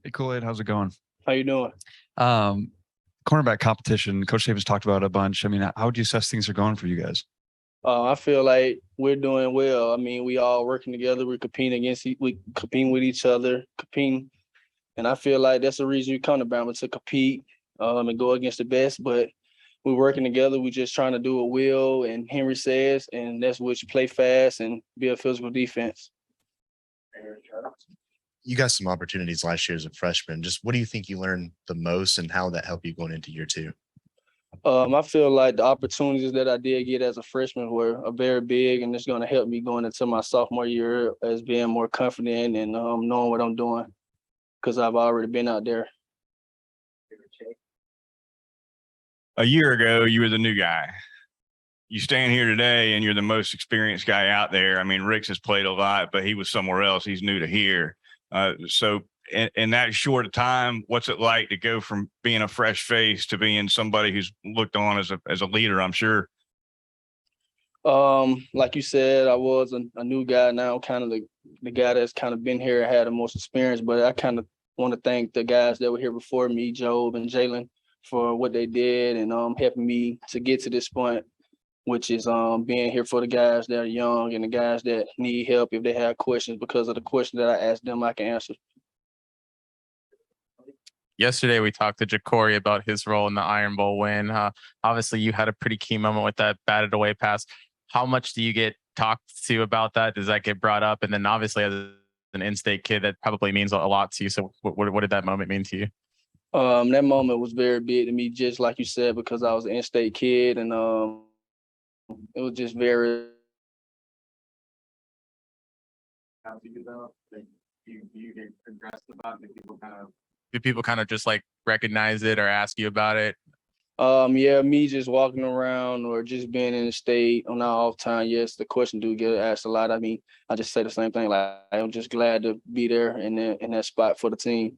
Hey, Kool-Aid, how's it going? How you doing? Um, Cornerback competition, Coach Davis talked about it a bunch. I mean, how would you assess things are going for you guys? I feel like we're doing well. I mean, we all working together. We're competing we competing with each other, competing, and I feel like that's the reason you come to Bama to compete, and go against the best. But we're working together. We're just trying to do what Will and Henry says, and that's what you play fast and be a physical defense. You got some opportunities last year as a freshman. Just what do you think you learned the most and how that helped you going into year two? I feel like the opportunities that I did get as a freshman are very big, and it's going to help me going into my sophomore year as being more confident and knowing what I'm doing because I've already been out there. A year ago, you were the new guy. You stand here today and you're the most experienced guy out there. I mean, Ricks has played a lot, but he was somewhere else. He's new to here. So in that short of time, what's it like to go from being a fresh face to being somebody who's looked on as a leader, I'm sure? Like you said, I was a new guy now, kind of the guy that's kind of been here, had the most experience, but I kind of want to thank the guys that were here before me, Job and Jalen, for what they did and helping me to get to this point, which is being here for the guys that are young and the guys that need help if they have questions, because of the question that I asked them, I can answer. Yesterday, we talked to Ja'Cory about his role in the Iron Bowl win. Obviously, you had a pretty key moment with that batted away pass. How much do you get talked to about that? Does that get brought up? And then obviously, as an in-state kid, that probably means a lot to you. So what did that moment mean to you? That moment was very big to me, just like you said, because I was an in-state kid, and it was just very. How do you know? You get addressed about the people kind of. Do people kind of just like recognize it or ask you about it? Yeah, me just walking around or just being in the state on our off time. Yes, the question do get asked a lot. I mean, I just say the same thing. Like, I'm just glad to be there in that spot for the team.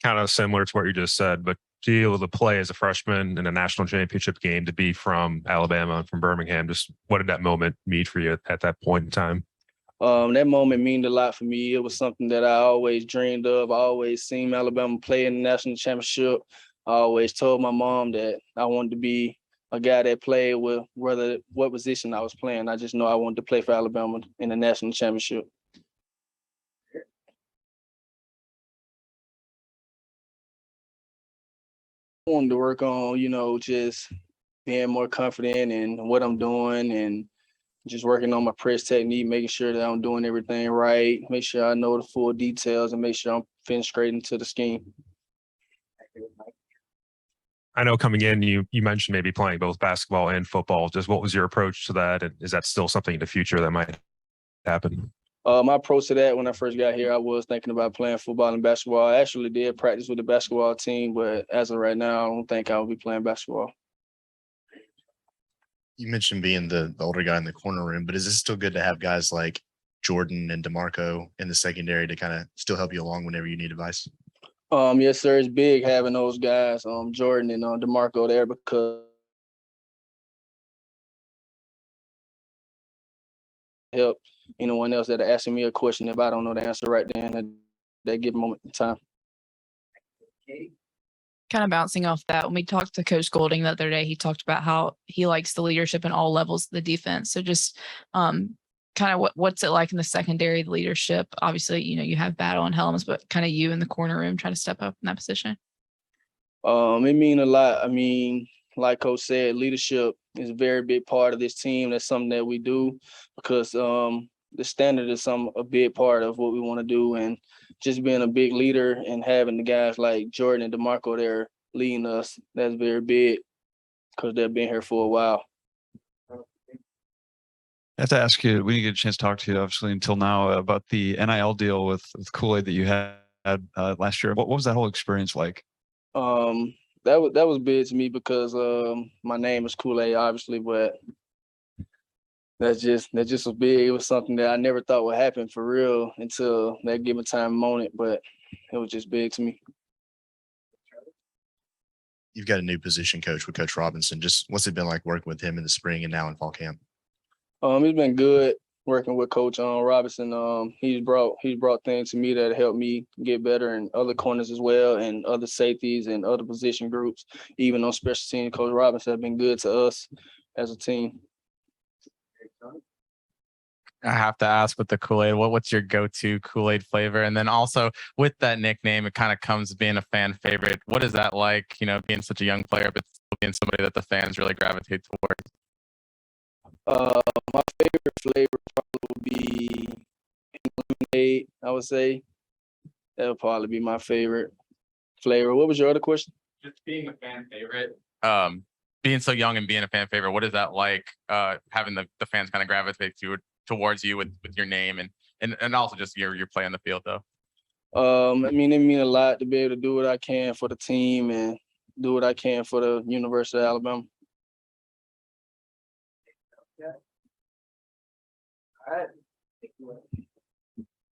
Kind of similar to what you just said, but to be able to play as a freshman in a national championship game, to be from Alabama and from Birmingham, just what did that moment mean for you at that point in time? That moment meant a lot for me. It was something that I always dreamed of. I always seen Alabama play in the national championship. I always told my mom that I wanted to be a guy that played with what position I was playing. I just know I wanted to play for Alabama in the national championship. I wanted to work on, just being more confident in what I'm doing and just working on my press technique, making sure that I'm doing everything right, make sure I know the full details and make sure I'm fitting straight into the scheme. I know coming in, you mentioned maybe playing both basketball and football. Just what was your approach to that? And is that still something in the future that might happen? My approach to that when I first got here, I was thinking about playing football and basketball. I actually did practice with the basketball team, but as of right now, I don't think I'll be playing basketball. You mentioned being the older guy in the corner room, but is it still good to have guys like Jordan and DeMarco in the secondary to kind of still help you along whenever you need advice? Yes, sir. It's big having those guys, Jordan and DeMarco there, because help anyone else that are asking me a question if I don't know the answer right then at that given moment in time. Kind of bouncing off that, when we talked to Coach Golding the other day, he talked about how he likes the leadership in all levels of the defense. So just kind of what's it like in the secondary, the leadership? Obviously, you have Battle and Helms, but kind of you in the corner room trying to step up in that position. It means a lot. I mean, like Coach said, leadership is a very big part of this team. That's something that we do because the standard is a big part of what we want to do, and just being a big leader and having the guys like Jordan and DeMarco there leading us, that's very big because they've been here for a while. I have to ask you, we didn't get a chance to talk to you, obviously, until now about the NIL deal with Kool-Aid that you had last year. What was that whole experience like? That was big to me because my name is Kool-Aid, obviously, but that just was big. It was something that I never thought would happen for real until that given time moment, but it was just big to me. You've got a new position coach with Coach Robinson. Just what's it been like working with him in the spring and now in fall camp? It's been good working with Coach Robinson. He's brought things to me that helped me get better in other corners as well, and other safeties and other position groups. Even on special teams, Coach Robinson has been good to us as a team. I have to ask with the Kool-Aid, what's your go-to Kool-Aid flavor? And then also with that nickname, it kind of comes being a fan favorite. What is that like, being such a young player, but still being somebody that the fans really gravitate towards? My favorite flavor probably would be lemonade, I would say. That would probably be my favorite flavor. What was your other question? Just being a fan favorite. Being so young and being a fan favorite, what is that like? Having the fans kind of gravitate towards you with your name and also just your play on the field though. It means a lot to be able to do what I can for the team and do what I can for the University of Alabama. All right.